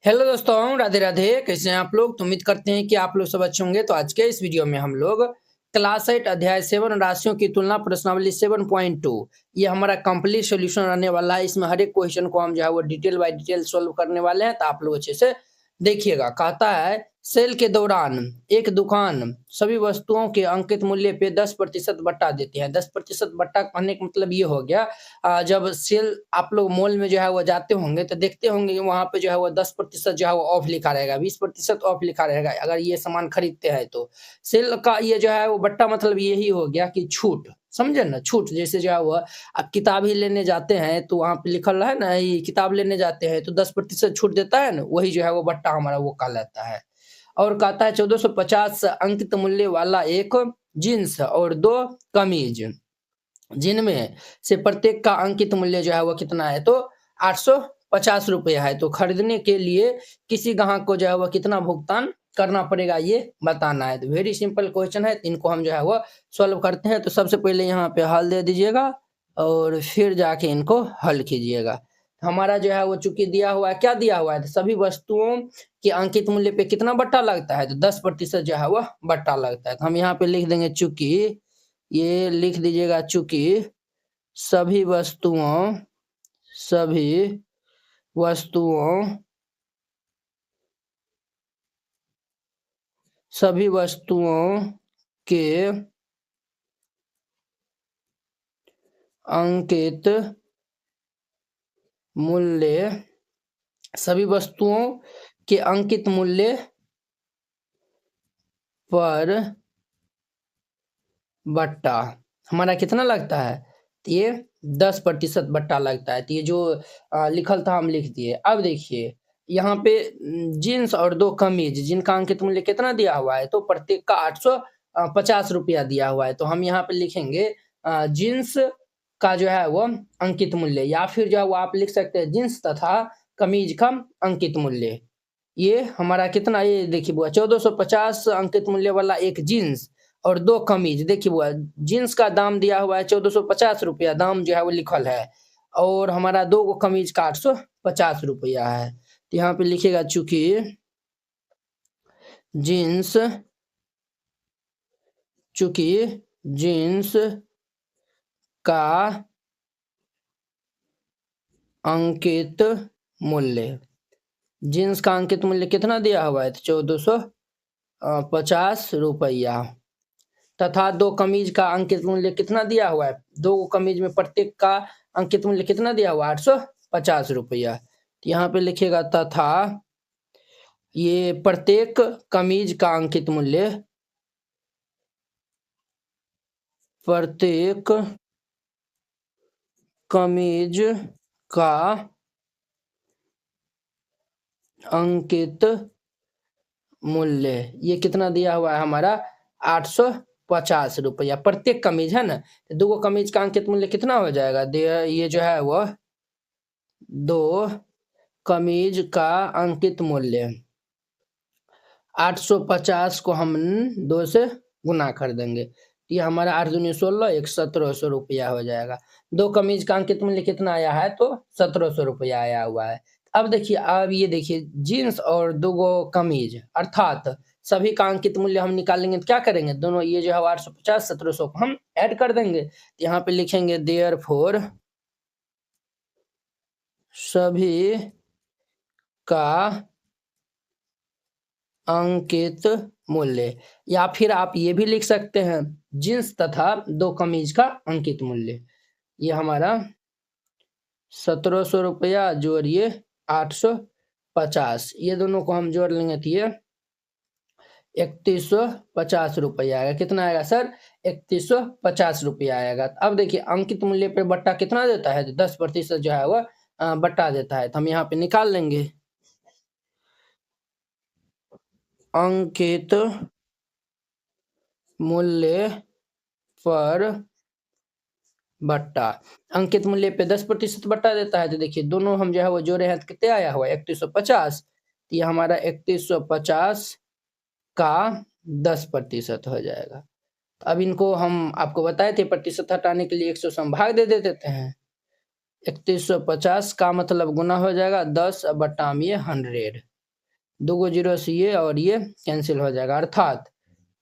Hello दोस्तों, राधे राधे। कैसे हैं आप लोग? तो उम्मीद करते हैं कि आप लोग सब अच्छे होंगे। तो आज के इस वीडियो में हम लोग क्लास 8 अध्याय 7 राशियों की तुलना प्रश्नावली 7.2 ये हमारा कंप्लीट सॉल्यूशन रहने वाला है। इसमें हर एक क्वेश्चन को हम जो है वो डिटेल बाय डिटेल सॉल्व करने वाले हैं। तो आप लोग अच्छे से देखिएगा। कहता है सेल के दौरान एक दुकान सभी वस्तुओं के अंकित मूल्य पे 10% बट्टा देती है। 10% बट्टा कहने का मतलब ये हो गया, जब सेल आप लोग मॉल में जो है वो जाते होंगे तो देखते होंगे कि वहाँ पे जो है वो 10% जो है वो ऑफ लिखा रहेगा, 20% ऑफ लिखा रहेगा अगर ये सामान खरीदते हैं तो। सेल का ये जो है वो बट्टा मतलब यही हो गया कि छूट, समझे ना? छूट जैसे जो है वो आप किताब ही लेने जाते हैं तो वहाँ पे लिखल है ना, ये किताब लेने जाते हैं तो 10% छूट देता है ना, वही जो है वो बट्टा हमारा वो कहलाता है। और कहता है 1450 अंकित मूल्य वाला एक जीन्स और 2 कमीज, जिनमें से प्रत्येक का अंकित मूल्य जो है वो कितना है, तो 850 रुपये है। तो खरीदने के लिए किसी ग्राहक को जो है वो कितना भुगतान करना पड़ेगा ये बताना है। तो वेरी सिंपल क्वेश्चन है, इनको हम जो है वो सॉल्व करते हैं। तो सबसे पहले यहाँ पे हल दे दीजिएगा और फिर जाके इनको हल कीजिएगा। हमारा जो है वो चूंकि दिया हुआ है, क्या दिया हुआ है, तो सभी वस्तुओं के अंकित मूल्य पे कितना बट्टा लगता है, तो 10% जो है वो बट्टा लगता है। तो हम यहाँ पे लिख देंगे चूंकि, ये लिख दीजिएगा चूंकि सभी वस्तुओं सभी वस्तुओं सभी वस्तुओं के अंकित मूल्य सभी वस्तुओं के अंकित मूल्य पर बट्टा हमारा कितना लगता है, तो ये 10% बट्टा लगता है। तो ये जो लिखल था हम लिख दिए। अब देखिए यहाँ पे जीन्स और 2 कमीज जिनका अंकित मूल्य कितना दिया हुआ है, तो प्रत्येक का 850 रुपया दिया हुआ है। तो हम यहाँ पे लिखेंगे जीन्स का जो है वो अंकित मूल्य, या फिर जो है वो आप लिख सकते हैं जीन्स तथा कमीज का अंकित मूल्य। ये हमारा कितना, ये देखिए बुआ 1450 अंकित मूल्य वाला एक जीन्स और 2 कमीज। देखिए बुआ जीन्स का दाम दिया हुआ है 1450 रुपया, दाम जो है वो लिखल है, और हमारा 2 गो कमीज का 850 रुपया है। तो यहाँ पे लिखेगा चूंकि जीन्स चूंकि जीन्स का अंकित मूल्य जीन्स का अंकित मूल्य कितना दिया हुआ है, तो 1450 रुपया, तथा 2 कमीज का अंकित मूल्य कितना दिया हुआ है, 2 कमीज में प्रत्येक का अंकित मूल्य कितना दिया हुआ है, 850 रुपया। तो यहाँ पे लिखेगा तथा ये प्रत्येक कमीज का अंकित मूल्य प्रत्येक कमीज का अंकित मूल्य ये कितना दिया हुआ है हमारा, 850 रुपया प्रत्येक कमीज है ना। तो 2 कमीज का अंकित मूल्य कितना हो जाएगा, ये जो है वो 2 कमीज का अंकित मूल्य 850 को हम 2 से गुना कर देंगे, ये हमारा 8 दूनी 16, 1700 रुपया हो जाएगा। 2 कमीज का अंकित मूल्य कितना आया है, तो 1700 रुपया आया हुआ है। अब देखिए, अब ये देखिए जीन्स और 2 गो कमीज अर्थात सभी का अंकित मूल्य हम निकालेंगे तो क्या करेंगे, दोनों ये जो है 850 1700 को हम ऐड कर देंगे। यहाँ पे लिखेंगे देयरफॉर सभी का अंकित मूल्य, या फिर आप ये भी लिख सकते हैं जींस तथा 2 कमीज का अंकित मूल्य। ये हमारा 1700 रुपया जोड़िए 850, ये दोनों को हम जोड़ लेंगे तो ये 3150 रुपया आएगा। कितना आएगा सर, 3150 रुपया आएगा। अब देखिए अंकित मूल्य पर बट्टा कितना देता है, तो 10% जो है वह बट्टा देता है। तो हम यहाँ पे निकाल लेंगे अंकित मूल्य पर बट्टा। अंकित मूल्य पे 10% बट्टा देता है, तो देखिए दोनों हम जो है वो जोड़े हैं तो कितने आया हुआ है, 3150। तो ये हमारा 3150 का 10% हो जाएगा। अब इनको हम आपको बताए थे प्रतिशत हटाने के लिए 100 से हम भाग दे देते हैं। 3150 का मतलब गुना हो जाएगा 10 बट्टा में 100, 2 जीरो से ये और ये कैंसिल हो जाएगा, अर्थात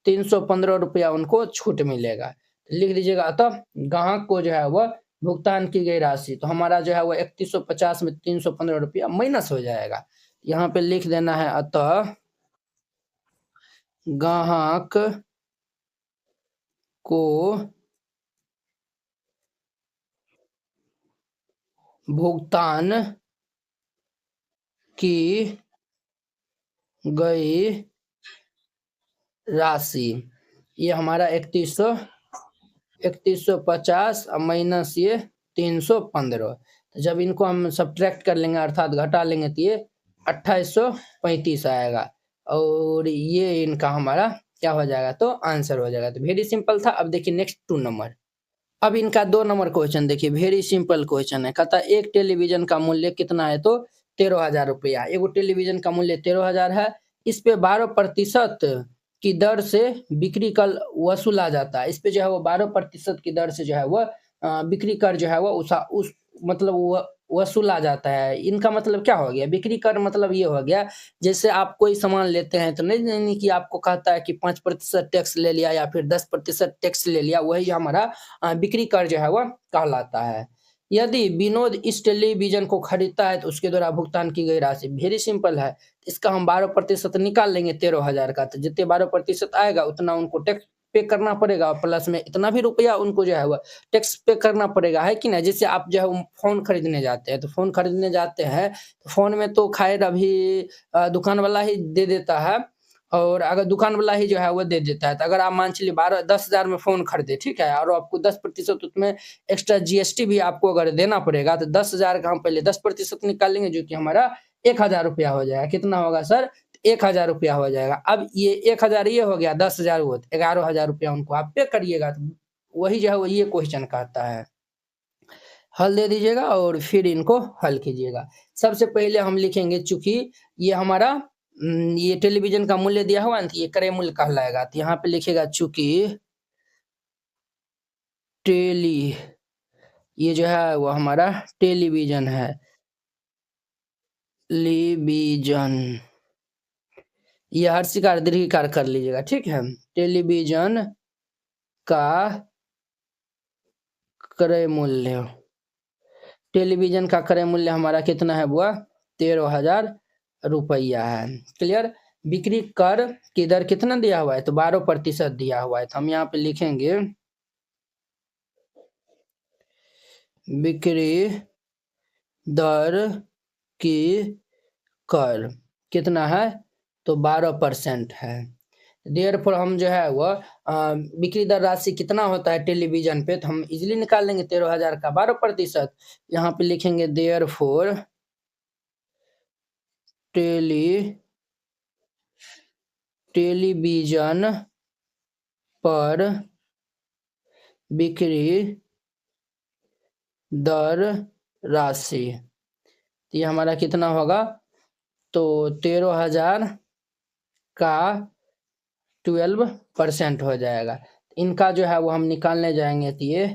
315 रुपया उनको छूट मिलेगा। लिख दीजिएगा, अतः ग्राहक को जो है वह भुगतान की गई राशि, तो हमारा जो है वह 3150 में 315 रुपया माइनस हो जाएगा। यहाँ पे लिख देना है, अतः ग्राहक को भुगतान की गई राशि, ये हमारा 3150 माइनस ये 315, तो जब इनको हम सब्ट्रैक्ट कर लेंगे अर्थात घटा लेंगे तो ये 2835 आएगा, और ये इनका हमारा क्या हो जाएगा, तो आंसर हो जाएगा। तो वेरी सिंपल था। अब देखिए नेक्स्ट 2 नंबर। अब इनका 2 नंबर क्वेश्चन देखिए, वेरी सिंपल क्वेश्चन है। कहता है एक टेलीविजन का मूल्य कितना है, तो 13,000 रुपया। एगो टेलीविजन का मूल्य 13,000 है, इस पे 12% की दर से बिक्री कर वसूला जाता है। इस पे जो है वो 12% की दर से जो है वह बिक्री कर जो है वह उस मतलब वसूला जाता है। इनका मतलब क्या हो गया, बिक्री कर मतलब ये हो गया, जैसे आप कोई सामान लेते हैं तो नहीं कि आपको कहता है कि 5% टैक्स ले लिया या फिर 10% टैक्स ले लिया, वही हमारा बिक्री कर जो है वह कहलाता है। यदि विनोद इस टेलीविजन को खरीदता है तो उसके द्वारा भुगतान की गई राशि, वेरी सिंपल है, इसका हम 12% निकाल लेंगे 13,000 का, तो जितने 12% आएगा उतना उनको टैक्स पे करना पड़ेगा, प्लस में इतना भी रुपया उनको जो है वह टैक्स पे करना पड़ेगा, है कि नहीं। जैसे आप जो है फोन खरीदने जाते हैं, तो फोन खरीदने जाते हैं तो फोन में तो खैर अभी दुकान वाला ही दे देता है, और अगर दुकान वाला ही जो है वो दे देता है, तो अगर आप मान चलिए 10,000 में फोन खरीदे, ठीक है, और आपको 10% उसमें एक्स्ट्रा जीएसटी भी आपको अगर देना पड़ेगा, तो 10,000 का हम पहले 10% निकालेंगे, जो कि हमारा 1,000 रुपया हो जाएगा। कितना होगा सर, 1,000 रुपया हो जाएगा। अब ये 1,000 ये हो गया, 10,000 वो 11,000 रुपया उनको आप पे करिएगा, तो वही जो है वो ये क्वेश्चन कहता है। हल दे दीजिएगा और फिर इनको हल कीजिएगा। सबसे पहले हम लिखेंगे, चूंकि ये हमारा ये टेलीविजन का मूल्य दिया हुआ है, ये क्रय मूल्य कहलाएगा, तो यहाँ पे लिखेगा चूंकि ये जो है वो हमारा टेलीविजन है, टेलीविजन, ये हर्षिकार दीर्घिकार कर लीजिएगा, ठीक है। टेलीविजन का क्रय मूल्य, टेलीविजन का क्रय मूल्य हमारा कितना है, वह 13,000 रुपया है। क्लियर। बिक्री कर की दर कितना दिया हुआ है, तो 12% दिया हुआ है, तो हम यहाँ पे लिखेंगे बिक्री दर की कर कितना है, तो 12% है। देयरफॉर हम जो है वह बिक्री दर राशि कितना होता है टेलीविजन पे, तो हम इजीली निकाल लेंगे 13,000 का 12%। यहाँ पे लिखेंगे देयरफॉर टेलीविजन पर बिक्री दर राशि, ये हमारा कितना होगा, तो 13,000 का 12% हो जाएगा। इनका जो है वो हम निकालने जाएंगे, तो ये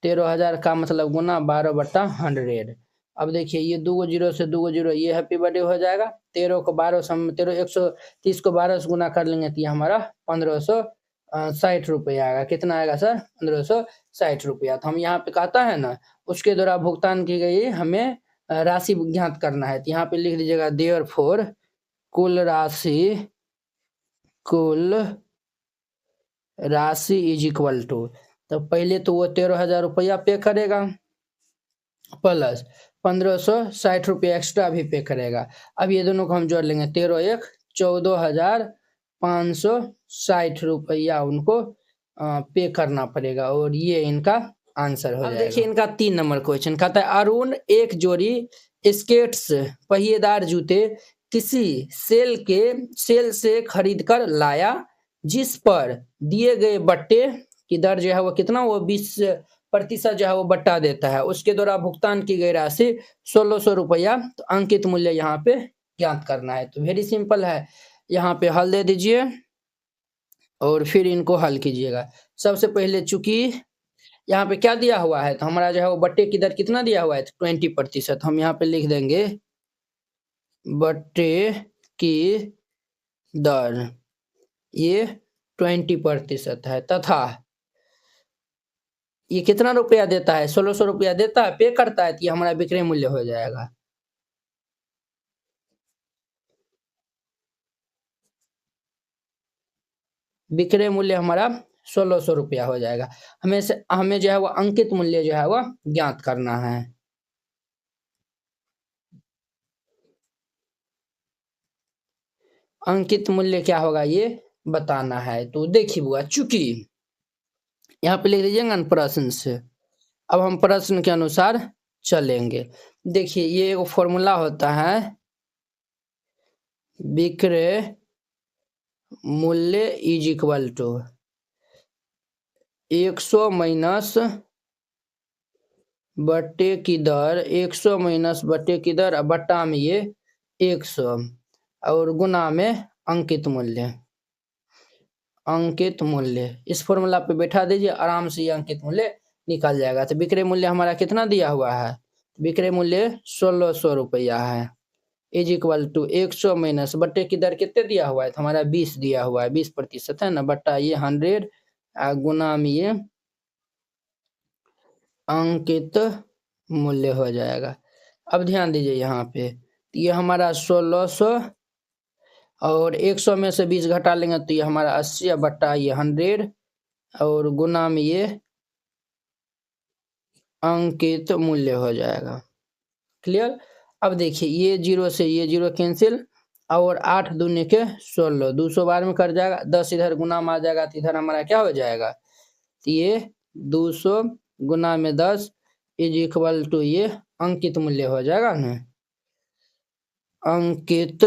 13,000 का मतलब गुना 12/100। अब देखिए ये 2 जीरो से 2 जीरो, ये हैप्पी बर्थडे हो जाएगा। 13 को 12 130 को 12 से गुना कर लेंगे, तो ये हमारा 1560 रुपया आएगा। कितना आएगा सर, 1560 रुपया। तो हम यहाँ पे कहता है ना, उसके द्वारा भुगतान की गई हमें राशि ज्ञात करना है, तो यहाँ पे लिख दीजिएगा देयरफॉर कुल राशि इज इक्वल टू, तो पहले तो वो 13,000 रुपया पे करेगा, प्लस 1560 रुपया एक्स्ट्रा भी पे करेगा। अब ये दोनों को हम जोड़ लेंगे, 13 1 14,560 रुपया उनको पे करना पड़ेगा, और ये इनका आंसर हो जाएगा। देखिए इनका 3 नंबर क्वेश्चन कहता है, अरुण एक जोड़ी स्केट्स पहिएदार जूते किसी सेल से खरीद कर लाया, जिस पर दिए गए बट्टे की दर जो है वो कितना, वो 20% जो है वो बट्टा देता है। उसके द्वारा भुगतान की गई राशि 1,600 रुपया, तो अंकित मूल्य यहाँ पे ज्ञात करना है। तो वेरी सिंपल है, यहाँ पे हल दे दीजिए और फिर इनको हल कीजिएगा। सबसे पहले चूंकि यहाँ पे क्या दिया हुआ है, तो हमारा जो है वो बट्टे की दर कितना दिया हुआ है, 20%। हम यहाँ पे लिख देंगे बट्टे की दर ये 20% है तथा ये कितना रुपया देता है, 1600 रुपया देता है, पे करता है, तो ये हमारा विक्रय मूल्य हो जाएगा। विक्रय मूल्य हमारा 1600 रुपया हो जाएगा। हमें जो है वो अंकित मूल्य जो है वो ज्ञात करना है। अंकित मूल्य क्या होगा ये बताना है। तो देखिए बुआ, चूंकि यहाँ पे लिख दीजिएगा ना प्रश्न से। अब हम प्रश्न के अनुसार चलेंगे। देखिए ये एक फॉर्मूला होता है, विक्रय मूल्य इज इक्वल टू 100 माइनस बट्टे की दर, 100 माइनस बट्टे की दर, बट्टा में ये 100 और गुना में अंकित मूल्य। अंकित मूल्य इस फॉर्मूला पे बैठा दीजिए, आराम से ये अंकित मूल्य निकल जाएगा। तो विक्रय मूल्य हमारा कितना दिया हुआ है, विक्रय मूल्य 1600 रुपया है, इज इक्वल टू 100 माइनस बट्टे की दर कितने दिया हुआ है, तो हमारा 20 दिया हुआ है, 20% है ना, बट्टा ये 100 गुना में ये अंकित मूल्य हो जाएगा। अब ध्यान दीजिए यहाँ पे, ये हमारा 1600 और 100 में से 20 घटा लेंगे तो ये हमारा 80 बट्टा ये 100 और गुना में ये अंकित मूल्य हो जाएगा। क्लियर। अब देखिए ये 0 से ये 0 कैंसिल और 8 दूनी के 16, 200 बार में कट जाएगा, 10 इधर गुना में आ जाएगा तो इधर हमारा क्या हो जाएगा, तो ये 200 गुना में 10 इज इक्वल टू ये अंकित मूल्य हो जाएगा ना। अंकित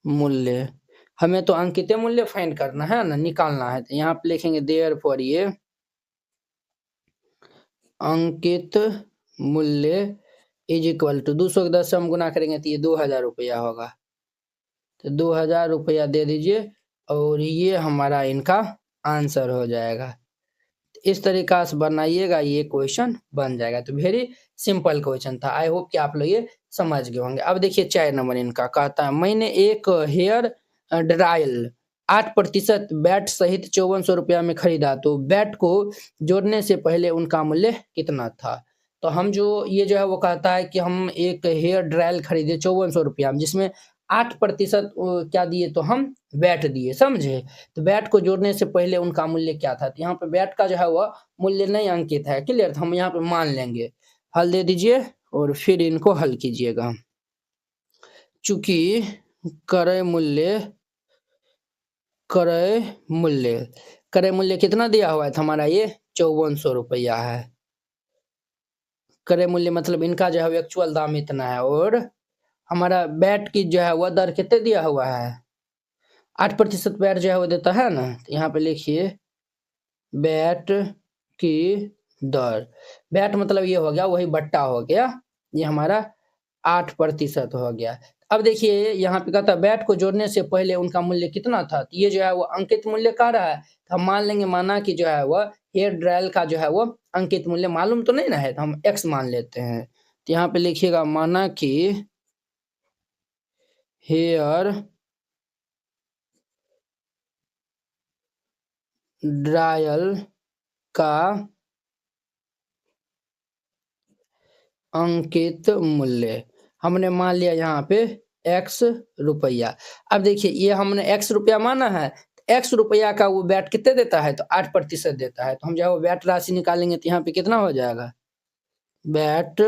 मूल्य, हमें तो अंकित मूल्य फाइंड करना है ना, निकालना है। तो यहाँ पे लिखेंगे देयरफॉर ये अंकित मूल्य इज इक्वल टू 200 के 10 से हम गुना करेंगे तो ये 2000 रुपया होगा। तो 2000 रुपया दे दीजिए और ये हमारा इनका आंसर हो जाएगा। इस तरीका से बनाइएगा, ये क्वेश्चन बन जाएगा। तो वेरी सिंपल क्वेश्चन था। आई होप कि आप लोग ये समझ गए होंगे। अब देखिए 4 नंबर इनका कहता है, मैंने एक हेयर ड्रायल 8% बैट सहित 5400 रुपया में खरीदा, तो बैट को जोड़ने से पहले उनका मूल्य कितना था। तो हम जो ये जो है वो कहता है कि हम एक हेयर ड्रायल खरीदे 5400 रुपया में, जिसमें 8% क्या दिए, तो हम बैट दिए, समझे। तो बैट को जोड़ने से पहले उनका मूल्य क्या था। तो यहाँ पे बैट का जो है वह मूल्य नहीं अंकित है, क्लियर। तो हम यहाँ पे मान लेंगे, हल दे दीजिए और फिर इनको हल कीजिएगा। चूंकि क्रय मूल्य कितना दिया हुआ है, तो हमारा ये 5400 रुपया है। क्रय मूल्य मतलब इनका जो है एक्चुअल दाम इतना है, और हमारा बैट की जो है वह दर कितने दिया हुआ है, 8% बैट जो है वो देता है ना। तो यहाँ पे लिखिए बैट की दर, बैट मतलब ये हो गया वही बट्टा हो गया, ये हमारा 8% हो गया। अब देखिए यहाँ पे कहता है बैट को जोड़ने से पहले उनका मूल्य कितना था, तो ये जो है वो अंकित मूल्य कह रहा है। तो हम मान लेंगे, माना कि जो है वह हेयर ड्रायल का जो है वो अंकित मूल्य मालूम तो नहीं ना है, तो हम x मान लेते हैं। तो यहाँ पे लिखिएगा, माना कि हेयर ड्रायल का अंकित मूल्य हमने मान लिया यहाँ पे x रुपया। अब देखिए ये हमने x रुपया माना है, x रुपया का वो बैट कितने देता है, तो 8% देता है। तो हम जो है वो बैट राशि निकालेंगे तो यहाँ पे कितना हो जाएगा, बैट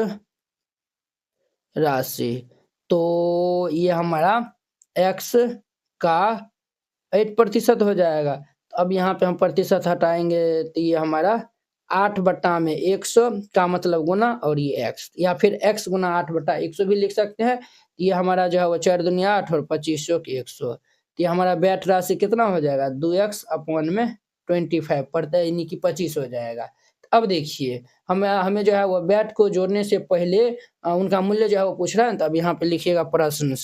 राशि। तो ये हमारा x का 8% हो जाएगा। तो अब यहाँ पे हम प्रतिशत हटाएंगे तो ये हमारा 8/100 का मतलब गुना और ये x, या फिर x गुना 8/100 भी लिख सकते हैं। ये हमारा जो है वो 4 दूनी 8 और 2500 की 100, तो ये हमारा बैट राशि कितना हो जाएगा, 2x अपॉन में 25 पड़ता है, यानी कि 25 हो जाएगा। अब देखिए हमें जो है वो बैट को जोड़ने से पहले उनका मूल्य जो है वो पूछ रहा है। तो अब यहाँ पे लिखिएगा प्रश्न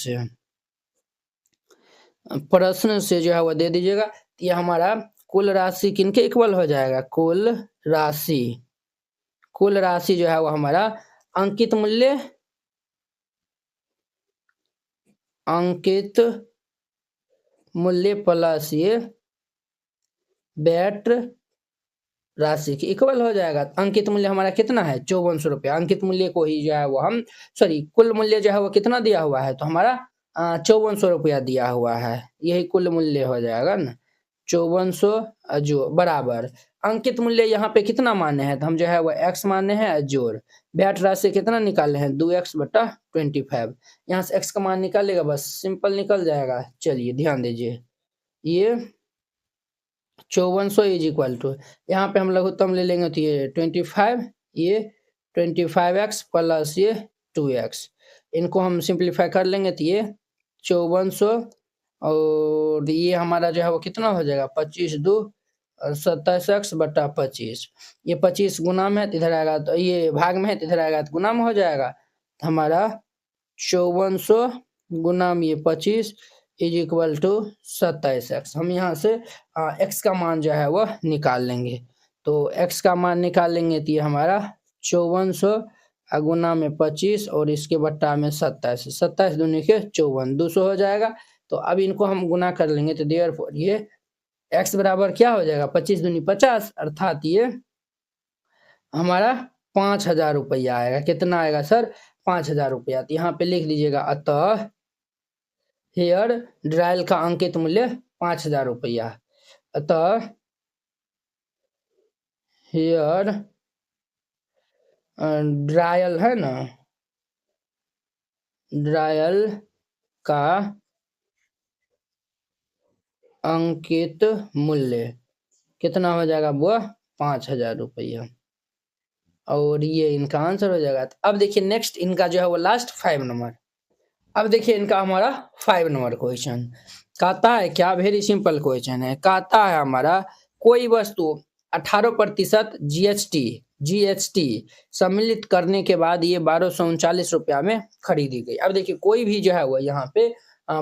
से जो है वो दे दीजिएगा। ये हमारा कुल राशि किनके इक्वल हो जाएगा, कुल राशि जो है वो हमारा अंकित मूल्य प्लस ये बैट राशि के इक्वल हो जाएगा। अंकित मूल्य हमारा कितना है 5400 रुपया। अंकित मूल्य को ही जो है वो हम कुल मूल्य जो है वो कितना दिया हुआ है तो हमारा 5400 रुपया दिया हुआ है, यही कुल मूल्य हो जाएगा ना 5400 जो बराबर अंकित मूल्य यहाँ पे कितना माने हैं तो हम जो है वो x माने हैं जोड़ बैट राशि कितना निकाले हैं 2x बटा 25। यहाँ से x का मान निकालेगा बस सिंपल निकल जाएगा। चलिए ध्यान दीजिए ये 5400 इज इक्वल टू यहाँ पे हम लघुत्तम ले लेंगे तो ये 25 ये 25x प्लस ये 2x इनको हम सिंप्लीफाई कर लेंगे तो ये 5400 और ये हमारा जो है वो कितना हो जाएगा 25 2 27x बटा 25। ये 25 गुना में है तो इधर आएगा तो ये भाग में है तो इधर आएगा तो गुना में हो जाएगा हमारा 5400 गुना में ये 25 इज इक्वल टू 27x। हम यहाँ से x का मान जो है वो निकाल लेंगे तो x का मान निकालेंगे तो ये हमारा 5400 गुना में 25 और इसके बट्टा में 27 27 दूनी के 54 200 हो जाएगा। तो अब इनको हम गुना कर लेंगे तो देयरफॉर ये x बराबर क्या हो जाएगा 25 दूनी 50 अर्थात ये हमारा 5000 रुपया आएगा। कितना आएगा सर 5000 रुपया। तो यहाँ पे लिख लीजिएगा अतः हेयर ड्रायल का अंकित मूल्य 5000 रुपया। अतः हेयर ड्रायल है ना ड्रायल का अंकित मूल्य कितना हो जाएगा वो 5000 रुपया और ये इनका आंसर हो जाएगा। अब देखिए नेक्स्ट इनका जो है वो लास्ट 5 नंबर। अब देखिए इनका हमारा 5 नंबर क्वेश्चन कहता है क्या वेरी सिंपल क्वेश्चन है। कहता है हमारा कोई वस्तु 18% जीएसटी सम्मिलित करने के बाद ये 1239 रुपया में खरीदी गई। अब देखिए कोई भी जो है वो यहाँ पे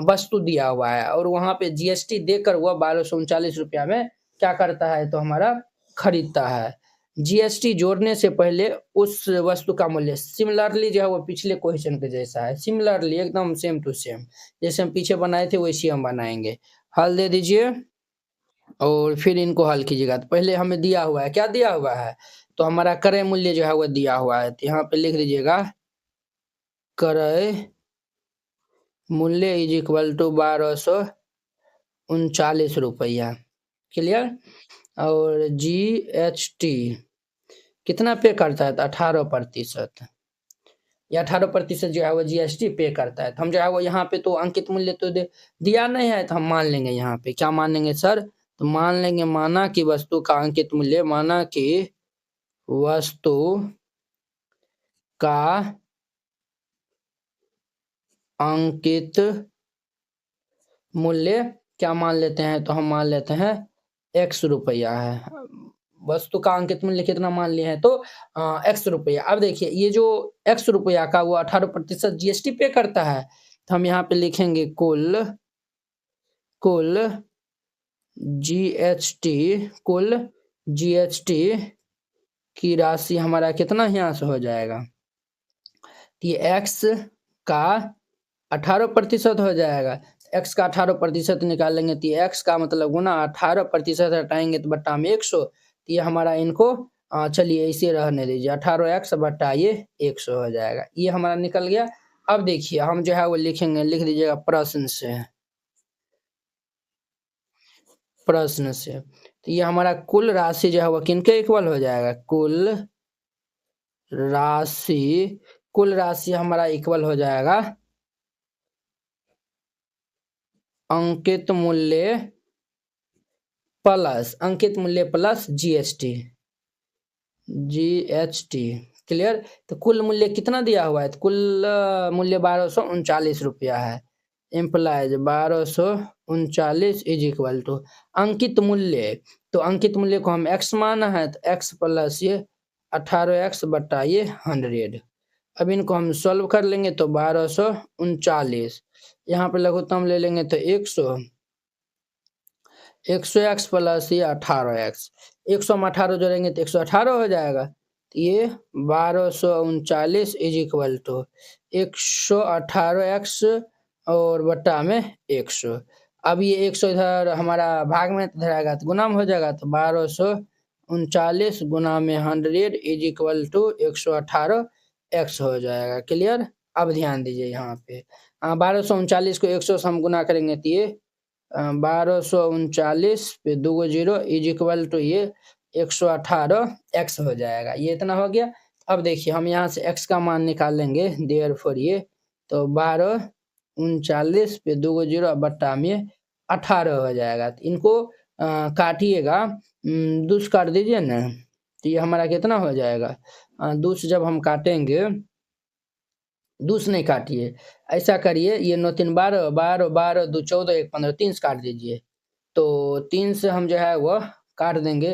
वस्तु दिया हुआ है और वहां पे जीएसटी देकर वह 1239 रुपया में क्या करता है तो हमारा खरीदता है। जीएसटी जोड़ने से पहले उस वस्तु का मूल्य सिमिलरली जो है वो पिछले क्वेश्चन के जैसा है, सिमिलरली एकदम सेम टू सेम जैसे हम पीछे बनाए थे वैसे हम बनाएंगे। हल दे दीजिए और फिर इनको हल कीजिएगा। तो पहले हमें दिया हुआ है क्या दिया हुआ है तो हमारा क्रय मूल्य जो है वो दिया हुआ है तो यहाँ पे लिख दीजिएगा क्रय मूल्य इज इक्वल टू 1239 रुपया। क्लियर। और जीएसटी कितना पे करता है तो 18%। या 18% जो है वो जीएसटी पे करता है। तो हम जो है वो यहाँ पे तो अंकित मूल्य तो दिया नहीं है तो हम मान लेंगे यहाँ पे क्या मान लेंगे सर तो मान लेंगे माना कि वस्तु का अंकित मूल्य माना कि वस्तु का अंकित मूल्य क्या मान लेते हैं तो हम मान लेते हैं x रुपया है। वस्तु का अंकित मूल्य कितना मान लिए हैं तो x रुपया। अब देखिए ये जो x रुपया का वो 18% जीएसटी पे करता है तो हम यहाँ पे लिखेंगे कुल जीएसटी की राशि हमारा कितना यहाँ से हो जाएगा तो ये x का 18% हो जाएगा। x का 18% निकालेंगे तो ये x का मतलब गुना 18% हटाएंगे तो बट्टा में 100 तो ये हमारा इनको चलिए इसे रहने दीजिए 18x बट्टा ये 100 हो जाएगा। ये हमारा निकल गया। अब देखिए हम जो है वो लिखेंगे लिख दीजिएगा प्रश्न से तो ये हमारा कुल राशि जो है वो किनके इक्वल हो जाएगा कुल राशि हमारा इक्वल हो जाएगा अंकित मूल्य प्लस जीएसटी। क्लियर। तो कुल मूल्य कितना दिया हुआ है तो कुल मूल्य 1239 रुपया है। एम्प्लाइज 1239 इज इक्वल टू अंकित मूल्य तो अंकित मूल्य को हम x माना है तो x प्लस ये 18x बटा ये 100। अब इनको हम सॉल्व कर लेंगे तो 1239 यहाँ पे लघुत्तम ले लेंगे तो 100x प्लस ये 18x 100 में 18 जोड़ेंगे तो 118 हो जाएगा। तो ये 1239 इज इक्वल टू 118x और बट्टा में 100। अब ये 100 इधर हमारा भाग में इधर आएगा तो गुना में हो जाएगा, तो 1239 गुना में 100 इज इक्वल टू 118 एक्स हो जाएगा। क्लियर। अब ध्यान दीजिए यहाँ पे 1239 को 100 से हम गुना करेंगे तो ये 1239 पे 2 जीरो इज इक्वल टू ये 118 एक्स हो जाएगा। ये इतना हो गया। अब देखिए हम यहाँ से x का मान निकालेंगे, देयरफॉर ये तो 1239 पे 2 जीरो बट्टा में 18 हो जाएगा। तो इनको काटिएगा, दूस काट दीजिए ना, तो ये हमारा कितना हो जाएगा। दूस जब हम काटेंगे, दूस नहीं काटिए, ऐसा करिए, ये 9 3 12 12 12 2 14 1 15 3 से काट दीजिए। तो 3 से हम जो है वह काट देंगे,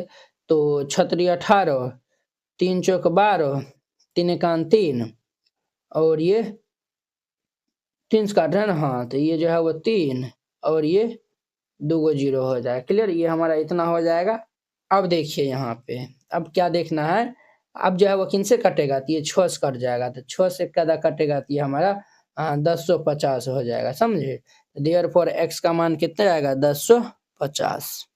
तो 6 18 3 चौक 12 3 एकान 3 और ये 3 से काट रहे हैं ना, हाँ, तो ये जो है वो 3 और ये 2 जीरो हो जाएगा। क्लियर। ये हमारा इतना हो जाएगा। अब देखिए यहाँ पे अब क्या देखना है, अब जो है वो किन से कटेगा, तो ये 6 से कट जाएगा, तो 6 से कदा कटेगा तो ये हमारा 1050 हो जाएगा। समझे। देयरफॉर x का मान कितना आएगा, 1050।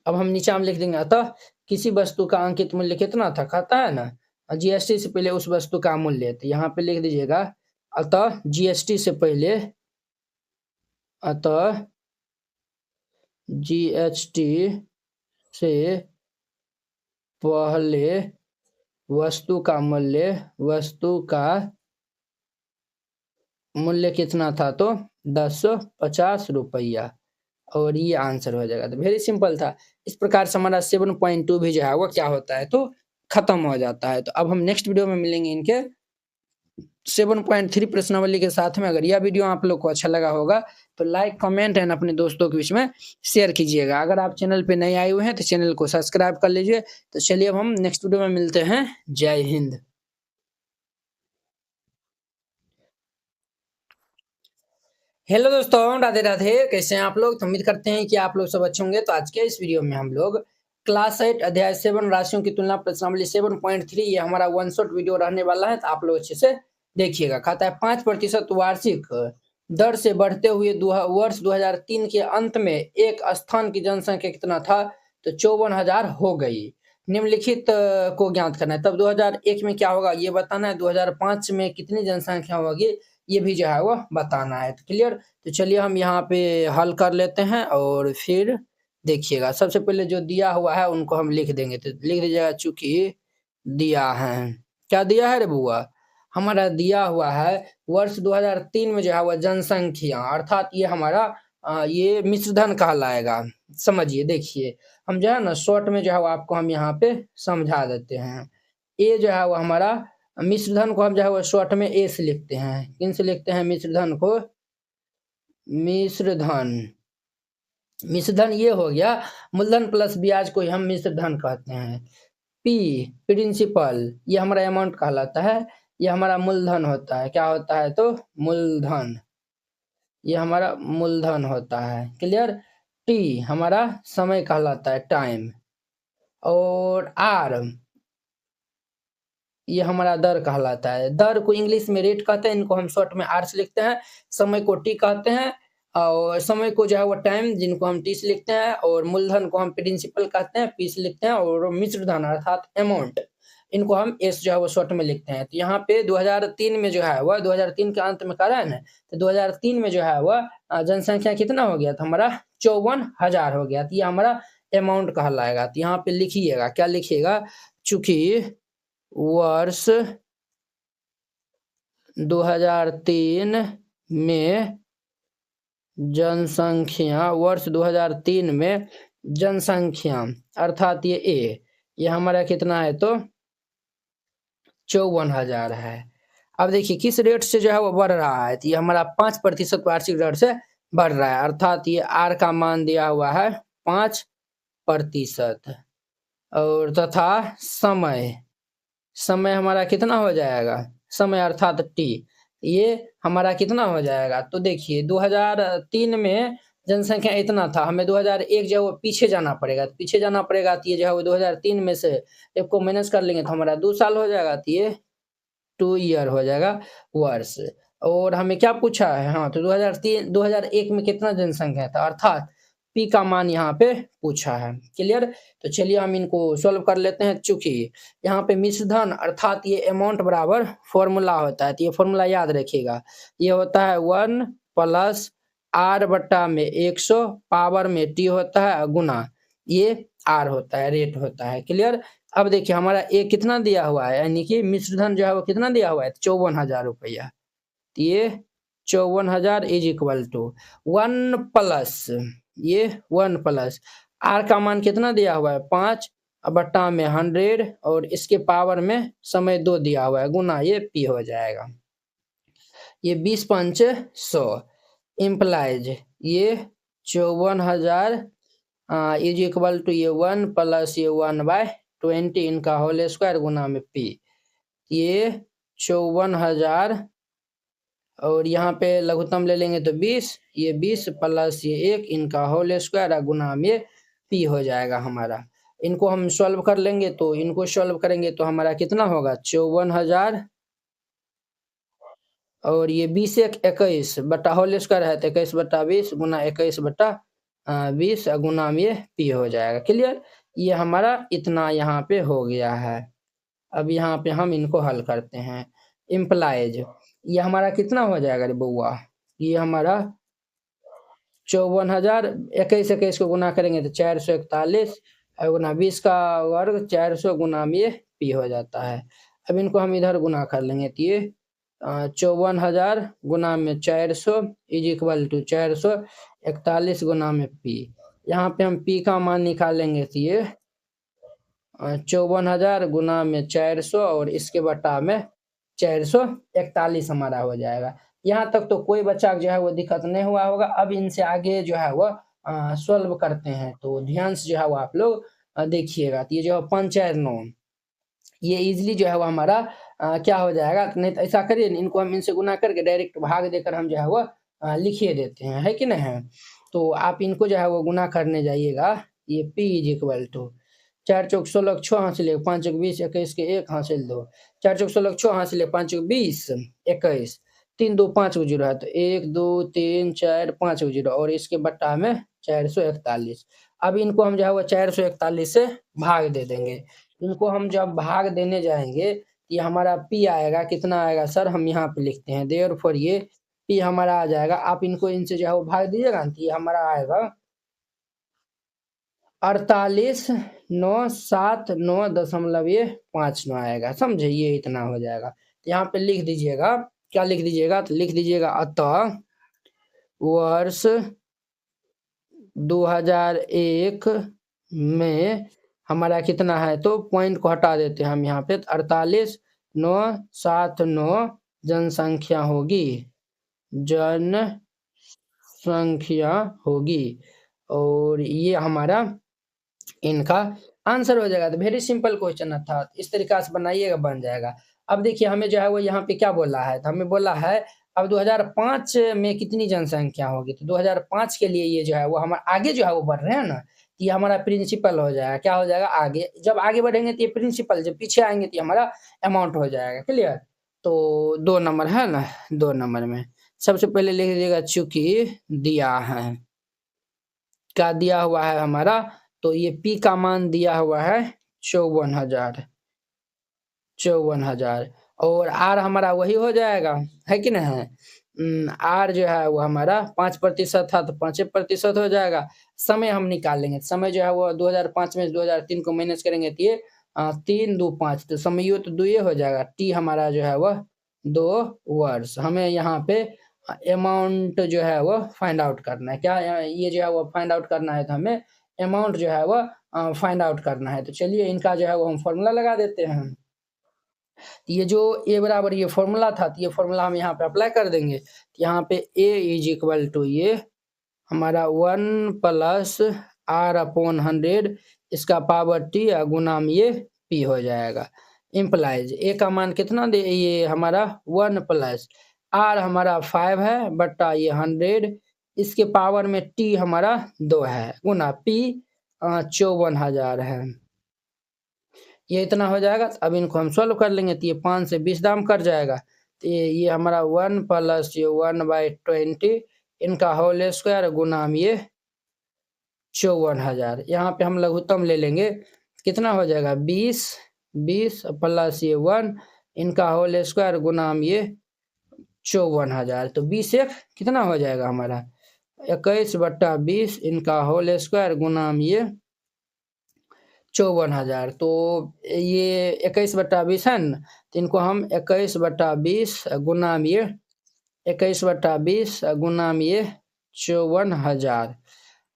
अब हम नीचे में लिख देंगे, अतः किसी वस्तु का अंकित मूल्य कितना था, कहता है ना जीएसटी से पहले उस वस्तु का मूल्य, तो यहाँ पे लिख दीजिएगा अतः जीएसटी से पहले, अतः जीएसटी से पहले वस्तु का मूल्य कितना था, तो 1050 रुपया, और ये आंसर हो जाएगा। तो वेरी सिंपल था। इस प्रकार से हमारा 7.2 भी जो है वो क्या होता है, तो खत्म हो जाता है। तो अब हम नेक्स्ट वीडियो में मिलेंगे इनके 7.3 प्रश्नावली के साथ में। अगर यह वीडियो आप लोग को अच्छा लगा होगा तो लाइक कमेंट एंड अपने दोस्तों के बीच में शेयर कीजिएगा। अगर आप चैनल पे नए आए हुए हैं तो चैनल को सब्सक्राइब कर लीजिए। तो चलिए अब हम नेक्स्ट वीडियो में मिलते हैं। जय हिंद। हेलो दोस्तों, राधे राधे। कैसे हैं आप लोग। तो उम्मीद करते हैं कि आप लोग सब अच्छे होंगे। तो आज के इस वीडियो में हम लोग क्लास 8 अध्याय 7 राशियों की तुलना प्रश्नावली 7.3 ये हमारा वन शॉट वीडियो रहने वाला है। तो आप लोग अच्छे से देखिएगा। कहता है 5% वार्षिक दर से बढ़ते हुए वर्ष 2003 के अंत में एक स्थान की जनसंख्या कितना था, तो 54,000 हो गई। निम्नलिखित को ज्ञात करना है। तब 2001 में क्या होगा ये बताना है। 2005 में कितनी जनसंख्या होगी ये भी जो है वो बताना है। तो क्लियर। तो चलिए हम यहाँ पे हल कर लेते हैं और फिर देखिएगा। सबसे पहले जो दिया हुआ है उनको हम लिख देंगे। तो लिख दीजिएगा, चूंकि दिया है, क्या दिया है रे बुआ, हमारा दिया हुआ है वर्ष 2003 में जो है वह जनसंख्या, अर्थात ये हमारा ये मिश्रधन कहलाएगा। समझिए, देखिए हम जो है ना शॉर्ट में जो है वो आपको हम यहाँ पे समझा देते हैं। ये जो है वो हमारा मिश्रधन को हम जो है वो शॉर्ट में ए से लिखते हैं। किन से लिखते हैं मिश्रधन को, मिश्रधन ये हो गया। मूलधन प्लस ब्याज को हम मिश्रधन कहते हैं। पी प्रिंसिपल ये हमारा अमाउंट कहलाता है। ये हमारा मूलधन होता है। क्या होता है, तो मूलधन, ये हमारा मूलधन होता है। क्लियर। टी हमारा समय कहलाता है, टाइम। और आर ये हमारा दर कहलाता है। दर को इंग्लिश में रेट कहते हैं, इनको हम शॉर्ट में आर से लिखते हैं। समय को टी कहते हैं, और समय को जो है वो टाइम, जिनको हम टी से लिखते हैं। और मूलधन को हम प्रिंसिपल कहते हैं, पी से लिखते हैं। और मिश्रधन अर्थात अमाउंट, इनको हम एस जो है वो शॉर्ट में लिखते हैं। तो यहाँ पे 2003 में जो है वह 2003 के अंत में करा है ना, तो 2003 में जो है वह जनसंख्या कितना हो गया, तो हमारा 54,000 हो गया। तो ये हमारा अमाउंट कहलाएगा। तो यहाँ पे लिखिएगा, क्या लिखिएगा, चूंकि वर्ष 2003 में जनसंख्या, वर्ष 2003 में जनसंख्या अर्थात ये हमारा कितना है, तो 54,000 है। अब देखिए किस रेट से जो है वो बढ़ रहा है, तो ये हमारा 5% वार्षिक दर से बढ़ रहा है। अर्थात ये आर का मान दिया हुआ है 5%। और तथा समय हमारा कितना हो जाएगा, समय अर्थात टी, ये हमारा कितना हो जाएगा। तो देखिए 2003 में जनसंख्या इतना था, हमें 2001 जो है वो पीछे जाना पड़ेगा। तो पीछे जाना पड़ेगा तो ये जो है वो 2003 में से एक को माइनस कर लेंगे तो हमारा 2 साल हो जाएगा। तो ये 2 ईयर हो जाएगा वर्ष। और हमें क्या पूछा है, हाँ तो 2001 में कितना जनसंख्या था, अर्थात पी का मान यहाँ पे पूछा है। क्लियर। तो चलिए हम इनको सॉल्व कर लेते हैं। चूंकि यहाँ पे मिश्रधन अर्थात ये अमाउंट बराबर फॉर्मूला होता है, तो ये फॉर्मूला याद रखिएगा। ये होता है 1 प्लस आर बट्टा में 100 पावर में टी होता है गुना ये आर होता है, रेट होता है। क्लियर। अब देखिए हमारा ए कितना दिया हुआ है, यानी कि मिश्रधन जो है वो कितना दिया हुआ है, 54,000 रुपया। ये 54,000 इज इक्वल टू 1 प्लस ये 1 प्लस आर का मान कितना दिया हुआ है 5 बट्टा में 100 और इसके पावर में समय 2 दिया हुआ है गुना ये पी हो जाएगा। ये 20 पंच 100 इम्प्लाइज ये 54,000 इज इक्वल टू ये 1 प्लस ये 1/20 इनका होल स्क्वायर गुना में पी। ये 54,000 और यहाँ पे लघुत्तम ले लेंगे तो 20, ये 20 प्लस ये 1 इनका होल स्क्वायर गुना में ये पी हो जाएगा हमारा। इनको हम सॉल्व कर लेंगे, तो इनको सॉल्व करेंगे तो हमारा कितना होगा 54,000 और ये 20 एक 21 बटा होल स्क्वायर है तो 21 बटा 20 गुना 21 बटा 20 गुना में ये पी हो जाएगा। क्लियर। ये हमारा इतना यहाँ पे हो गया है। अब यहाँ पे हम इनको हल करते हैं। इम्प्लाइज ये हमारा कितना हो जाएगा रे बउआ, ये हमारा 54,000 21 को गुना करेंगे तो 441 और गुना 20 का वर्ग 400 गुना में ये पी हो जाता है। अब इनको हम इधर गुना कर लेंगे तो ये 54,000 गुना में 400 इज इक्वल टू 441 गुना में पी। यहाँ पे हम पी का मान निकालेंगे तो ये 54,000 गुना में 400 और इसके बटा में 441 हमारा हो जाएगा। यहाँ तक तो कोई बच्चा जो है वो दिक्कत नहीं हुआ होगा। अब इनसे आगे जो है वो सॉल्व करते हैं, तो ध्यान से जो है वो आप लोग देखिएगा। तो ये जो है 5/9 ये इजीली जो है वो हमारा क्या हो जाएगा। नहीं तो ऐसा करिए इनको हम इनसे गुना करके डायरेक्ट भाग देकर हम जो है वो लिखिए देते हैं, है कि नहीं। तो आप इनको जो है वो गुना करने जाइएगा। ये पी इज इक्वल टू 4 चौक 16 6 हासिल 1 5 चौक 20 21 के 1 हासिल 2 4 चौक 16 6 हासिल 1 5 चौक 20 21 3 2 5 को 0 है तो 1 2 3 4 5 को 0 और इसके बट्टा में 441। अब इनको हम जो है वो 441 से भाग दे देंगे। इनको हम जब भाग देने जाएंगे ये हमारा पी आएगा, कितना आएगा सर, हम यहाँ पे लिखते हैं देयरफॉर ये पी हमारा आ जाएगा। आप इनको इनसे जो है वो भाग दीजिएगा तो ये हमारा आएगा 48,979.59 आएगा, समझे। ये इतना हो जाएगा। यहाँ पे लिख दीजिएगा, क्या लिख दीजिएगा, तो लिख दीजिएगा अतः वर्ष 2001 में हमारा कितना है, तो पॉइंट को हटा देते हैं हम यहाँ पे 48,979 जनसंख्या होगी और ये हमारा इनका आंसर हो जाएगा। तो वेरी सिंपल क्वेश्चन था, इस तरीका से बनाइएगा बन जाएगा। अब देखिए हमें जो है वो यहाँ पे क्या बोला है, तो हमें बोला है अब 2005 में कितनी जनसंख्या होगी। तो 2005 के लिए ये जो है वो हम आगे जो है वो बढ़ रहे हैं ना, ये हमारा प्रिंसिपल हो जाएगा। क्या हो जाएगा आगे, जब आगे बढ़ेंगे तो ये प्रिंसिपल, जब पीछे आएंगे तो हमारा अमाउंट हो जाएगा। क्लियर। तो 2 नंबर है ना, 2 नंबर में सबसे पहले लिख दीजिएगा चूंकि दिया है, क्या दिया हुआ है हमारा, तो ये पी का मान दिया हुआ है 54,000 और आर हमारा वही हो जाएगा, है कि नहीं। आर जो है वो हमारा 5% था तो 5% हो जाएगा। समय हम निकाल लेंगे, समय जो है वो 2005 में 2003 को माइनस करेंगे तो ये 3 2 5 तो समय तो 2 हो जाएगा। टी हमारा जो है वह 2 वर्ष। हमें यहाँ पे अमाउंट जो है वो फाइंड आउट करना है। क्या ये जो है वो फाइंड आउट करना है, तो हमें अमाउंट जो है वो फाइंड आउट करना है। तो चलिए इनका जो है वो हम फॉर्मूला लगा देते हैं। ये जो ए बराबर ये फॉर्मूला था, तो ये फॉर्मूला हम यहाँ पे अप्लाई कर देंगे। यहाँ पे ए इज इक्वल टू ये हमारा 1 प्लस आर अपॉन 100 इसका पावर टी गुना में ये पी हो जाएगा। इम्प्लाइज ए का मान कितना दे, ये हमारा 1 प्लस आर हमारा 5 है बट्टा ये 100 इसके पावर में टी हमारा 2 है गुना पी 54,000 है। ये इतना हो जाएगा। अब इनको हम सॉल्व कर लेंगे तो ये 5 से 20 दाम कट जाएगा तो ये हमारा 1 प्लस ये 1/20 इनका होल स्क्वायर गुना ये 54,000। यहाँ पे हम लघुत्तम ले लेंगे, कितना हो जाएगा 20 प्लस ये 1 इनका होल स्क्वायर गुना ये 54,000। तो 20 एक कितना हो जाएगा हमारा 21/20 इनका होल स्क्वायर गुना ये 54,000। तो ये 21/20 है ना, तो इनको हम 21/20 गुना ये 21/20 गुना ये 54,000।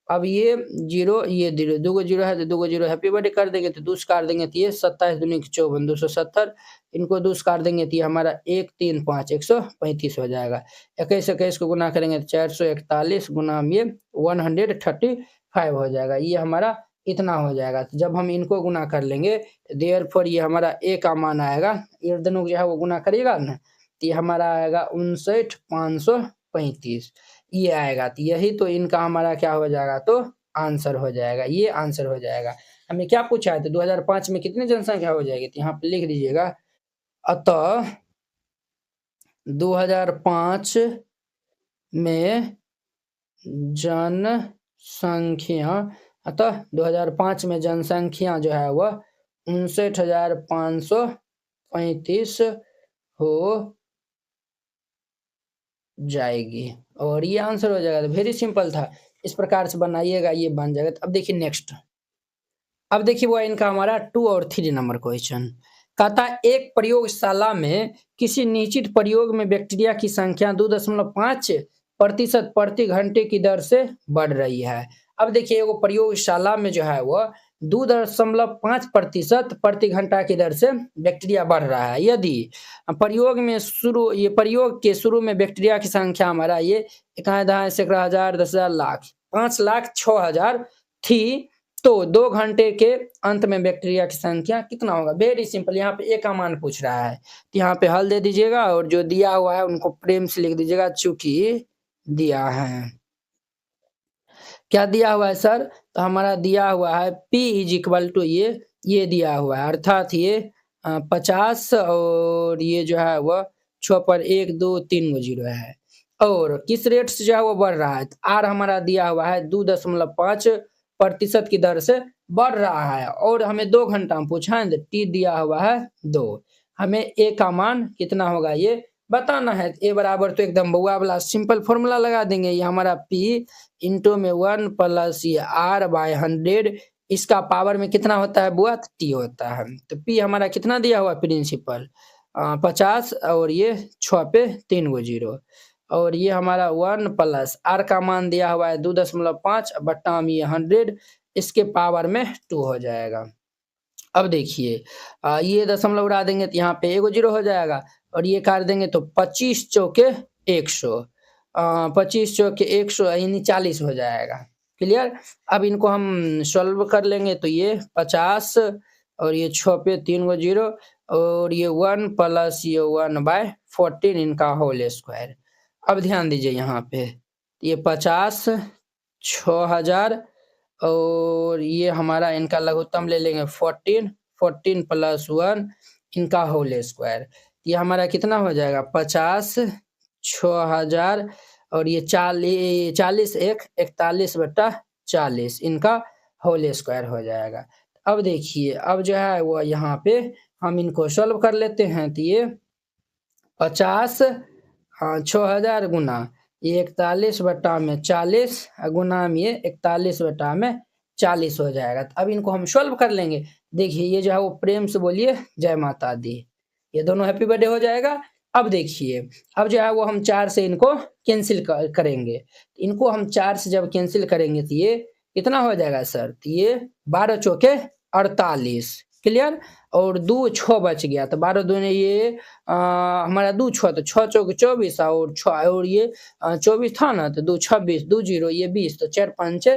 अब ये जीरो ये जीरो, दो जीरो है तो दो जीरो हैप्पी बर्थडे कर देंगे तो दूस काट देंगे तो ये 27 दूनी 54 270 इनको दूस काट देंगे तो ये हमारा 1 3 5 135 हो जाएगा। 21 को गुना करेंगे तो 441 गुना ये 135 हो जाएगा। ये हमारा इतना हो जाएगा। तो जब हम इनको गुना कर लेंगे देयरफॉर ये हमारा ए का मान आएगा, ये दोनों जो है वो गुना करिएगा ना तो ये हमारा आएगा 59,535 ये आएगा। तो यही तो इनका हमारा क्या हो जाएगा तो आंसर हो जाएगा, ये आंसर हो जाएगा। हमें क्या पूछा है तो 2005 में कितनी जनसंख्या हो जाएगी, तो यहाँ पे लिख दीजिएगा अतः 2005 में जनसंख्या अतः 2005 में जनसंख्या जो है वह 59,535 हो जाएगी और ये आंसर हो जाएगा। तो वेरी सिंपल था, इस प्रकार से बनाइएगा ये बन जाएगा। तो अब देखिए नेक्स्ट, अब देखिए वो इनका हमारा 2 और 3 नंबर क्वेश्चन कहता है एक प्रयोगशाला में किसी निश्चित प्रयोग में बैक्टीरिया की संख्या 2.5% प्रति घंटे की दर से बढ़ रही है। अब देखिए वो प्रयोगशाला में जो है वो 2.5% प्रति घंटा की दर से बैक्टीरिया बढ़ रहा है। यदि प्रयोग के शुरू में बैक्टीरिया की संख्या हमारा ये 1,000 सैकड़ा हजार 10,000 लाख 5,06,000 थी तो 2 घंटे के अंत में बैक्टीरिया की संख्या कितना होगा। वेरी सिंपल, यहाँ पे ए का मान पूछ रहा है तो यहाँ पे हल दे दीजिएगा और जो दिया हुआ है उनको प्रेम से लिख दीजिएगा चूंकि दिया है। क्या दिया हुआ है सर, तो हमारा दिया हुआ है P = ये दिया हुआ है अर्थात ये 50 और ये जो है वह 6 पर 1 2 3 जीरो है और किस रेट से जो है वो बढ़ रहा है। आर हमारा दिया हुआ है 2.5% की दर से बढ़ रहा है और हमें 2 घंटा में पूछा है। टी दिया हुआ है 2, हमें ए का मान कितना होगा ये बताना है। ए बराबर तो एकदम बउआ वाला सिंपल फॉर्मूला लगा देंगे, ये हमारा P इंटू में 1 प्लस ये R/100 इसका पावर में कितना होता है बुआ T होता है। तो P हमारा कितना दिया हुआ प्रिंसिपल 50 और ये 6 पे 3 जीरो और ये हमारा 1 प्लस R का मान दिया हुआ है 2.5 बट्टा में 100 इसके पावर में 2 हो जाएगा। अब देखिए ये दशमलव उड़ा देंगे तो यहाँ पे 1 जीरो हो जाएगा और ये काट देंगे तो 25 चौके 100 25 चौके 100 यानी 40 हो जाएगा। क्लियर। अब इनको हम सॉल्व कर लेंगे तो ये 50 और ये 6 पे 3 जीरो और ये 1 प्लस ये 1/14 इनका होल स्क्वायर। अब ध्यान दीजिए यहाँ पे ये 50 6,000 और ये हमारा इनका लघुत्तम ले लेंगे 14 प्लस 1 इनका होल स्क्वायर। ये हमारा कितना हो जाएगा 50 6,000 और ये 40 1 41/40 इनका होल स्क्वायर हो जाएगा। अब देखिए अब जो है वो यहाँ पे हम इनको सॉल्व कर लेते हैं तो ये 50 6,000 गुना ये 41/40 गुना में ये 41/40 हो जाएगा। तो अब इनको हम सॉल्व कर लेंगे। देखिए ये जो है वो प्रेम से बोलिए जय माता दी, ये दोनों हैप्पी बर्थडे हो जाएगा। अब देखिए अब जो है वो हम 4 से इनको कैंसिल करेंगे। इनको हम 4 से जब कैंसिल करेंगे तो ये कितना हो जाएगा सर, तो ये 12 चौके 48। क्लियर। और 2 6 बच गया तो 12 दूने ये हमारा 2 6 तो 6 चौके 24 और 6 और ये 24 था ना तो 2 26 2 जीरो ये 20 तो 4 5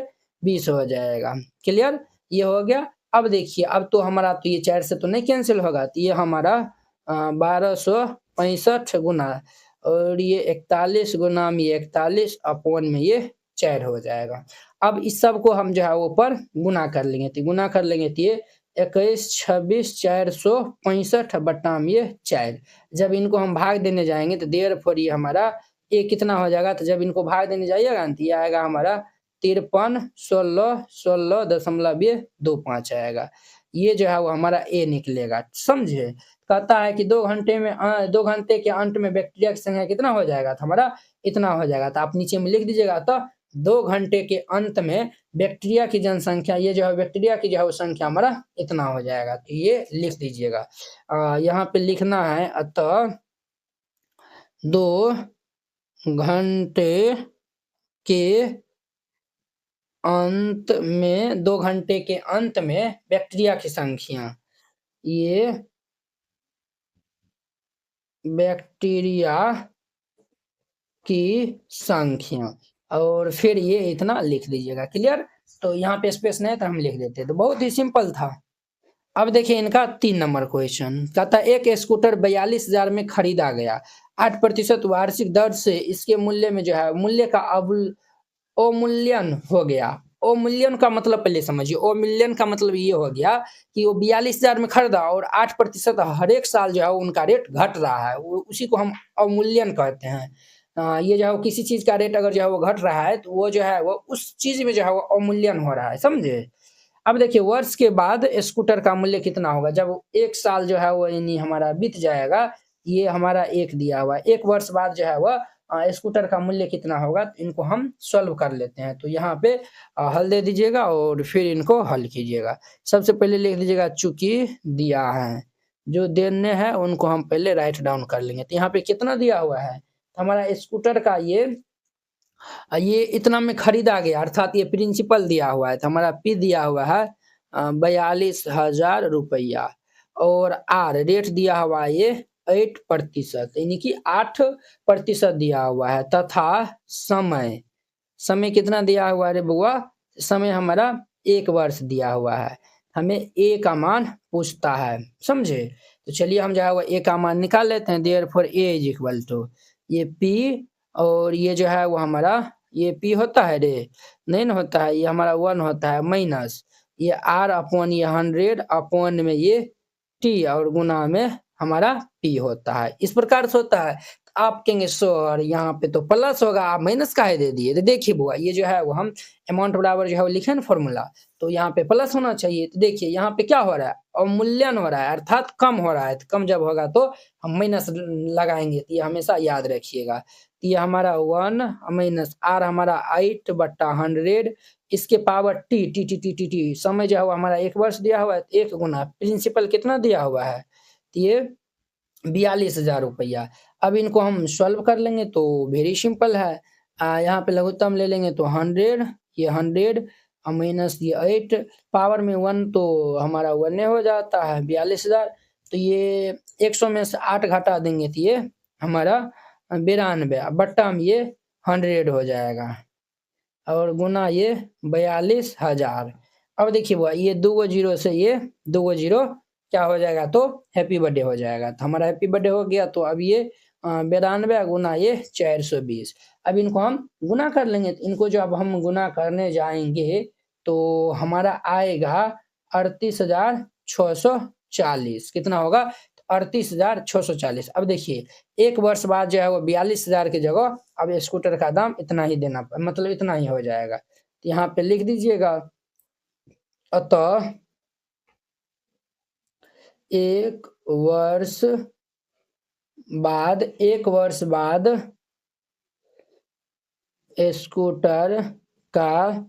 20 हो जाएगा। क्लियर, ये हो गया। अब देखिए अब तो हमारा तो ये 4 से तो नहीं कैंसिल होगा तो ये हमारा 1265 गुना और ये 41 गुना में 41 अपॉन में ये 4 हो जाएगा। अब इस सब को हम जो है ऊपर गुना कर लेंगे तो गुना कर लेंगे तो ये 21, 26, 465 बट्टाम ये 4। जब इनको हम भाग देने जाएंगे तो देयरफॉर ये हमारा ये कितना हो जाएगा, तो जब इनको भाग देने जाइएगा तो ये आएगा हमारा 53, 16, 16.25 आएगा। ये जो है वो हमारा ए निकलेगा, समझे। कहता है कि 2 घंटे में 2 घंटे के अंत में बैक्टीरिया की संख्या कितना हो जाएगा, तो हमारा इतना हो जाएगा। तो आप नीचे में लिख दीजिएगा, तो 2 घंटे के अंत में बैक्टीरिया की जनसंख्या, ये जो है बैक्टीरिया की जो है वो संख्या हमारा इतना हो जाएगा। तो ये लिख दीजिएगा। यहाँ पे लिखना है, अतः 2 घंटे के अंत में 2 घंटे के अंत में बैक्टीरिया की संख्या, ये बैक्टीरिया की संख्या, और फिर ये इतना लिख दीजिएगा। क्लियर। तो यहाँ पे स्पेस नहीं तो हम लिख देते, तो बहुत ही सिंपल था। अब देखिए इनका 3 नंबर क्वेश्चन, कहता है एक स्कूटर 42,000 में खरीदा गया, 8% वार्षिक दर से इसके मूल्य में जो है मूल्य का अवमूल्यन हो गया। अवमूल्यन का मतलब पहले समझिए। अवमूल्यन का मतलब ये हो गया कि वो 42,000 में खरीदा और 8% हर एक साल जो है उनका रेट घट रहा है, उसी को हम अवमूल्यन कहते हैं। ये जो है किसी चीज का रेट अगर जो है वो घट रहा है तो वो जो है वो उस चीज में जो है वो अवमूल्यन हो रहा है, समझे। अब देखिए वर्ष के बाद स्कूटर का मूल्य कितना होगा, जब 1 साल जो है वो यानी हमारा बीत जाएगा, ये हमारा 1 दिया हुआ है, 1 वर्ष बाद जो है वह स्कूटर का मूल्य कितना होगा, तो इनको हम सॉल्व कर लेते हैं। तो यहाँ पे हल दे दीजिएगा और फिर इनको हल कीजिएगा। सबसे पहले लिख दीजिएगा चूंकि दिया है, जो देने हैं उनको हम पहले राइट डाउन कर लेंगे। तो यहाँ पे कितना दिया हुआ है, तो हमारा स्कूटर का ये इतना में खरीदा गया, अर्थात ये प्रिंसिपल दिया हुआ है, तो हमारा पी दिया हुआ है 42,000 रुपया, और आर रेट दिया हुआ है ये 8%, यानी कि 8% दिया हुआ है, तथा समय कितना दिया हुआ है रे बुआ, समय हमारा 1 वर्ष दिया हुआ है। हमें ए का मान पूछता है, समझे। तो चलिए हम जो है वो ए का मान निकाल लेते हैं। Therefore a is equal to ये पी, और ये जो है वो हमारा ये पी होता है रे, नहीं ना होता है, ये हमारा 1 होता है, माइनस ये आर अपॉन ये 100 अपॉन में ये टी, और गुना में हमारा पी होता है। इस प्रकार से होता है। आप कहेंगे सर यहाँ पे तो प्लस होगा, आप माइनस काहे दे दिए। तो देखिए बुआ, ये जो है वो हम अमाउंट बराबर जो है वो लिखे ना फॉर्मूला, तो यहाँ पे प्लस होना चाहिए। तो देखिए यहाँ पे क्या हो रहा है, अवमूल्यन हो रहा है, अर्थात कम हो रहा है। तो कम जब होगा तो हम माइनस लगाएंगे, तो ये हमेशा याद रखिएगा। तो ये हमारा 1 माइनस आर हमारा 8/100, इसके power T T T T T T, समय जो है वो हमारा 1 वर्ष दिया हुआ है, 1 गुना प्रिंसिपल कितना दिया हुआ है, तो ये 42,000 रुपया। अब इनको हम सॉल्व कर लेंगे तो वेरी सिंपल है। यहाँ पे लघुत्तम ले लेंगे तो 100, ये 100 माइनस ये 8, पावर में 1 तो हमारा 1 हो जाता है 42,000। तो ये 100 में से 8 घटा देंगे तो ये हमारा 92, बट्टा में ये 100 हो जाएगा, और गुना ये 42,000। अब देखिए वो ये 2 जीरो से ये 2 जीरो क्या हो जाएगा, तो हैप्पी बर्थडे हो जाएगा। तो हमारा हैप्पी बर्थडे हो गया। तो अब ये 92 गुना ये 420। अब इनको हम गुना कर लेंगे। तो इनको जो अब हम गुना करने जाएंगे तो हमारा आएगा 38,640। कितना होगा, 38,640। अब देखिए 1 वर्ष बाद जो है वो 42,000 की जगह अब स्कूटर का दाम इतना ही देना, मतलब इतना ही हो जाएगा। तो यहाँ पे लिख दीजिएगा, अतः 1 वर्ष बाद स्कूटर का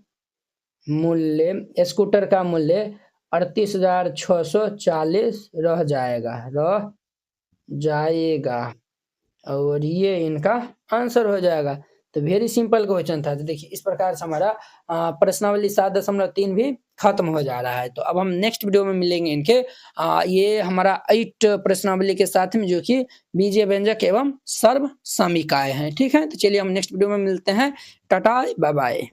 मूल्य 38,640 रह जाएगा, और ये इनका आंसर हो जाएगा। तो वेरी सिंपल क्वेश्चन था। तो देखिए इस प्रकार से हमारा प्रश्नावली 7.3 भी खत्म हो जा रहा है। तो अब हम नेक्स्ट वीडियो में मिलेंगे इनके ये हमारा 8 प्रश्नावली के साथ में, जो कि बीजीय व्यंजक एवं सर्व समीकाएं हैं। ठीक है, तो चलिए हम नेक्स्ट वीडियो में मिलते हैं। Tata bye bye.